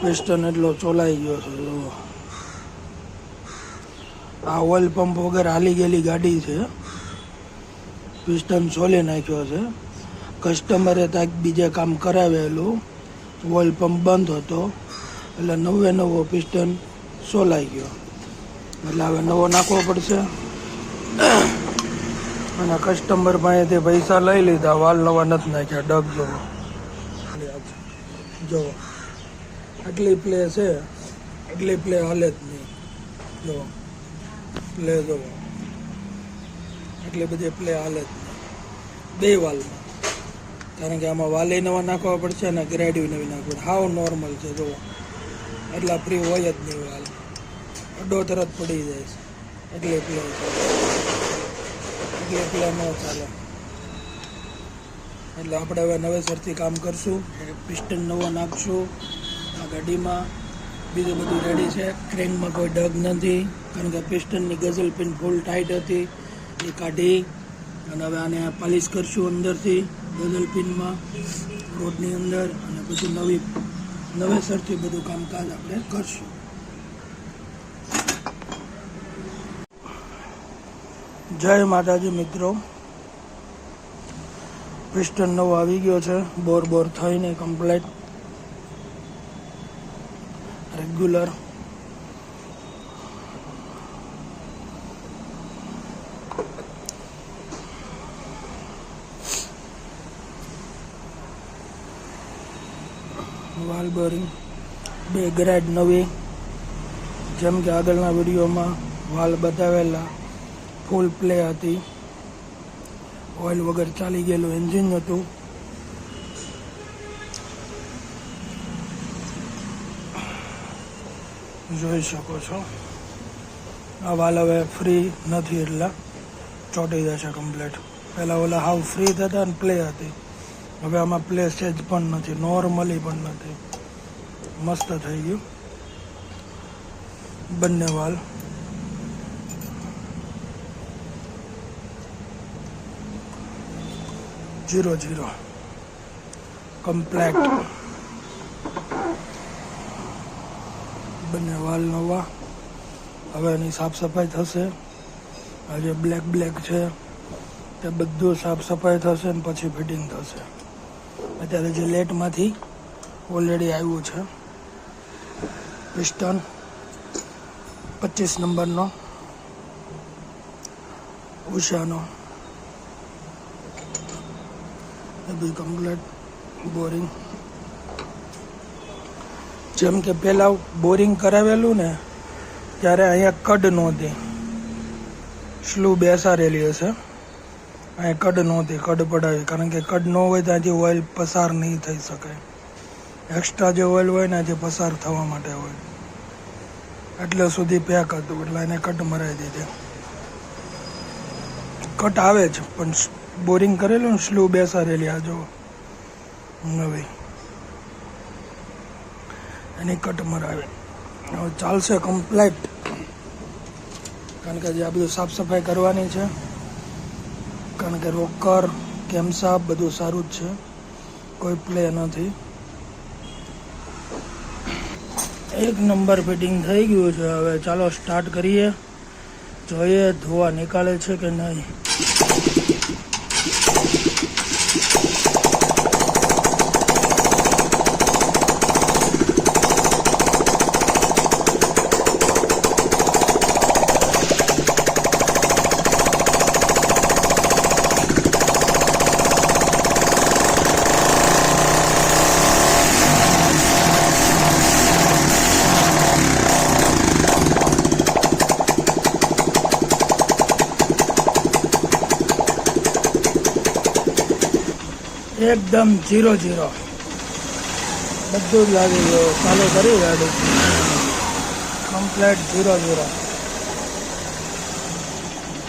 Piston એટલો ચોલાઈ ગયો છે. જુઓ, આ ઓઇલ પંપ વગર હાલી ગયેલી ગાડી છે. પિસ્ટન ચોલી નાખ્યો છે. કસ્ટમરે ત્યાં બીજે કામ કરાવેલું, ઓઇલ પંપ બંધ હતો એટલે નવો પિસ્ટન સોલાઈ ગયો. એટલે હવે નવો નાખવો પડશે. અને કસ્ટમર પાસેથી પૈસા લઈ લીધા, વાલ નવા નથી નાખ્યા. ડગ જોવો, જુઓ આટલી પ્લે છે, એટલી પ્લે હાલે જ નહીં. જુઓ પ્લે, જુઓ એટલી બધી પ્લે હાલે જ નહીં બે વાલમાં. કારણ કે આમાં વાલે નવા નાખવા પડશે અને ગ્રેડિયું નવી નાખવી પડે. હાવ નોર્મલ છે. જુઓ એટલા ફ્રી હોય જ નહીં વાલ, અડો તરત પડી જાય છે. એટલી પ્લે છે, એટલી પ્લે ન ચાલે. એટલે આપણે હવે નવેસરથી કામ કરશું. પિસ્ટન નવો નાખશું આ ગાડીમાં. બીજું બધું રેડી છે. ક્રેનમાં કોઈ ડગ નથી, કારણ કે પિસ્ટનની ગઝલ પિન ફૂલ ટાઈટ હતી, એ કાઢી અને હવે આને પાલિશ કરશું અંદરથી ગઝલ પિનમાં, રોડની અંદર. અને પછી નવેસરથી બધું કામકાજ આપણે કરશું. જય માતાજી મિત્રો, પિસ્ટન નવો આવી ગયો છે. બોર થઈને કમ્પ્લેટ રેગ્યુલર. વાલ બેરિંગ 2 ગ્રેડ નવી, જેમ કે આગળના વિડીયોમાં વાલ બતાવેલા ફૂલ પ્લે હતી. ઓઇલ વગર ચાલી ગયેલું એન્જિન હતું. જોઈ શકો છો. આ વાલ હવે ફ્રી નથી એટલે ચોંટી જશે કમ્પ્લેટ. પહેલાં ઓલા હાવ ફ્રી થતા અને પ્લે હતી, હવે આમાં પ્લે સેજ પણ નથી, નોર્મલી પણ નથી. મસ્ત થઈ ગયું બંને વાલ. જીરો કમ્પ્લેટ બંને વાલ નવા. હવે એની સાફ સફાઈ થશે. આ જે બ્લેક છે તે બધું સાફ સફાઈ થશે ને પછી ફિટિંગ થશે. અત્યારે જે લેટમાંથી ઓલરેડી આવ્યું છે પિસ્ટન 25 નંબરનો ઉષાનો. બધું કમ્પ્લેટ બોરિંગ. જેમ કે પહેલાં બોરિંગ કરાવેલું ને ત્યારે અહીંયા કડ નહોતી, સ્લુ બેસાડેલી હશે. અહીંયા કડ નહોતી, કડ પડાવી. કારણ કે કડ ન હોય ત્યાંથી ઓઇલ પસાર નહીં થઈ શકે. એક્સ્ટ્રા જે ઓઇલ હોય ને જે પસાર થવા માટે હોય, એટલે સુધી પેક હતું, એટલે એને કટ મરાવી દીધી. કટ આવે છે પણ બોરિંગ કરેલું ને સ્લુ બેસાડેલી. આ જો નવી એની કટ મરાવી. હવે ચાલશે કમ્પ્લેટ, કારણ કે જે આ બધું સાફ સફાઈ કરવાની છે. કારણ કે રોકર કેમસાપ બધું સારું જ છે, કોઈ પ્લે નથી. એક નંબર ફિટિંગ થઈ ગયું છે. હવે ચાલો સ્ટાર્ટ કરીએ, જોઈએ ધોવા નીકાળે છે કે નહીં. એકદમ 0 બધું જ લાગી ગયું. ચાલુ કરી ગાડી કમ્પ્લેટ 0